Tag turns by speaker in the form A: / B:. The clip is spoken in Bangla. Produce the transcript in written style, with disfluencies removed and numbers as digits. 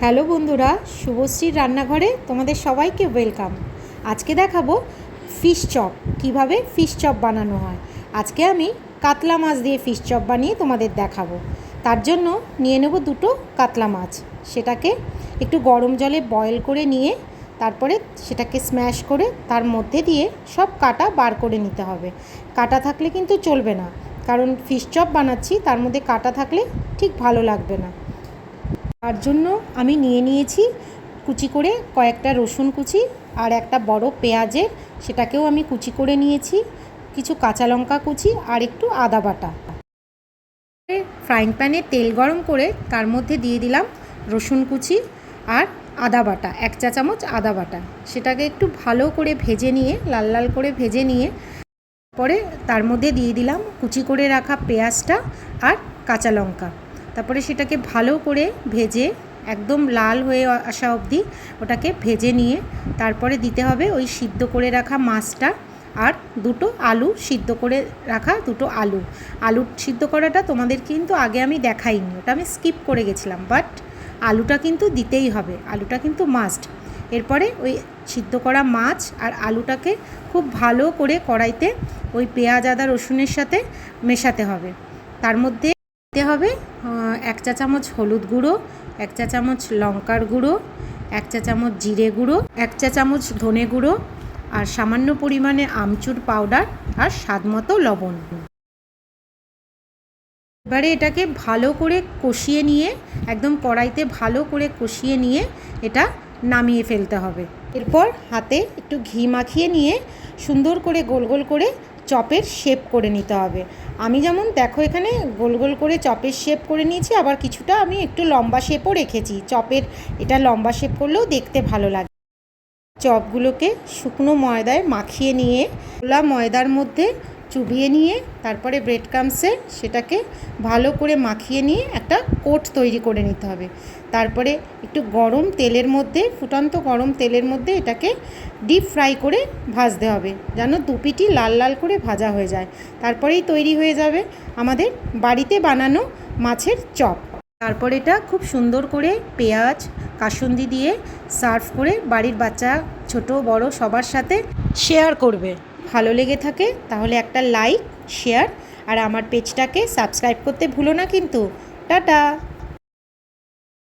A: হ্যালো বন্ধুরা, শুভশ্রীর রান্নাঘরে তোমাদের সবাইকে ওয়েলকাম। আজকে দেখাবো ফিশ চপ, কিভাবে ফিশ চপ বানানো হয়। আজকে আমি কাতলা মাছ দিয়ে ফিশ চপ বানিয়ে তোমাদের দেখাবো। তার জন্য নিয়ে নেব দুটো কাতলা মাছ। সেটাকে একটু গরম জলে বয়েল করে নিয়ে তারপরে সেটাকে স্ম্যাশ করে তার মধ্যে দিয়ে সব কাটা বার করে নিতে হবে। কাটা থাকলে কিন্তু চলবে না, কারণ ফিশ চপ বানাচ্ছি, তার মধ্যে কাটা থাকলে ঠিক ভালো লাগবে না। তার জন্য আমি নিয়ে নিয়েছি কুচি করে কয়েকটা রসুন কুচি আর একটা বড় পেঁয়াজের, সেটাকেও আমি কুচি করে নিয়েছি, কিছু কাঁচা লঙ্কা কুচি আর একটু আদা বাটা। ফ্রাইং প্যানে তেল গরম করে তার মধ্যে দিয়ে দিলাম রসুন কুচি আর আদা বাটা, 1 চা চামচ আদা বাটা। সেটাকে একটু ভালো করে ভেজে নিয়ে, লাল লাল করে ভেজে নিয়ে পরে তার মধ্যে দিয়ে দিলাম কুচি করে রাখা পেঁয়াজটা আর কাঁচা লঙ্কা। তারপরে সেটাকে ভালো করে ভেজে একদম লাল হয়ে আসা অবধি ওটাকে ভেজে নিয়ে তারপরে দিতে হবে ওই সিদ্ধ করে রাখা মাছটা আর দুটো আলু, সিদ্ধ করে রাখা দুটো আলু। আলু সিদ্ধ করাটা তোমাদের কিন্তু আগে আমি দেখাইনি, ওটা আমি স্কিপ করে গেছিলাম, বাট আলুটা কিন্তু দিতেই হবে, আলুটা কিন্তু মাস্ট। এরপরে ওই সিদ্ধ করা মাছ আর আলুটাকে খুব ভালো করে কড়াইতে ওই পেঁয়াজ আদা রসুনের সাথে মেশাতে হবে। তার মধ্যে দিতে হবে 1 চা চামচ হলুদ গুঁড়ো, 1 চা চামচ লঙ্কার গুঁড়ো, 1 চা চামচ জিরে গুঁড়ো, 1 চা চামচ ধনে গুঁড়ো আর সামান্য পরিমাণে আমচুর পাউডার আর স্বাদমতো লবণ। এবারে এটাকে ভালো করে কষিয়ে নিয়ে, একদম কড়াইতে ভালো করে কষিয়ে নিয়ে এটা নামিয়ে ফেলতে হবে। এরপর হাতে একটু ঘি মাখিয়ে নিয়ে সুন্দর করে গোল গোল করে চপের শেপ করে নিতে হবে। আমি যেমন দেখো এখানে গোল গোল করে চপের শেপ করে নিয়েছি, আবার কিছুটা আমি একটু লম্বা শেপও রেখেছি। চপের এটা লম্বা শেপ করলেও দেখতে ভালো লাগে। চপগুলোকে শুকনো ময়দায় মাখিয়ে নিয়ে খোলা ময়দার মধ্যে চুবিয়ে নিয়ে তারপরে ব্রেড ক্রাম্বসে সেটাকে ভালো করে মাখিয়ে নিয়ে একটা কোট তৈরি করে নিতে হবে। তারপরে একটু গরম তেলের মধ্যে, ফুটন্ত গরম তেলের মধ্যে এটাকে ডিপ ফ্রাই করে ভাজতে হবে, যেন দুপিটি লাল লাল করে ভাজা হয়ে যায়। তারপরেই তৈরি হয়ে যাবে আমাদের বাড়িতে বানানো মাছের চপ। তারপর এটা খুব সুন্দর করে পেঁয়াজ কাসুন্দি দিয়ে সার্ভ করে বাড়ির বাচ্চা ছোট বড় সবার সাথে শেয়ার করবে। ভালো লেগে থাকে তাহলে একটা লাইক, শেয়ার আর আমার পেজটাকে সাবস্ক্রাইব করতে ভুলো না কিন্তু। টাটা।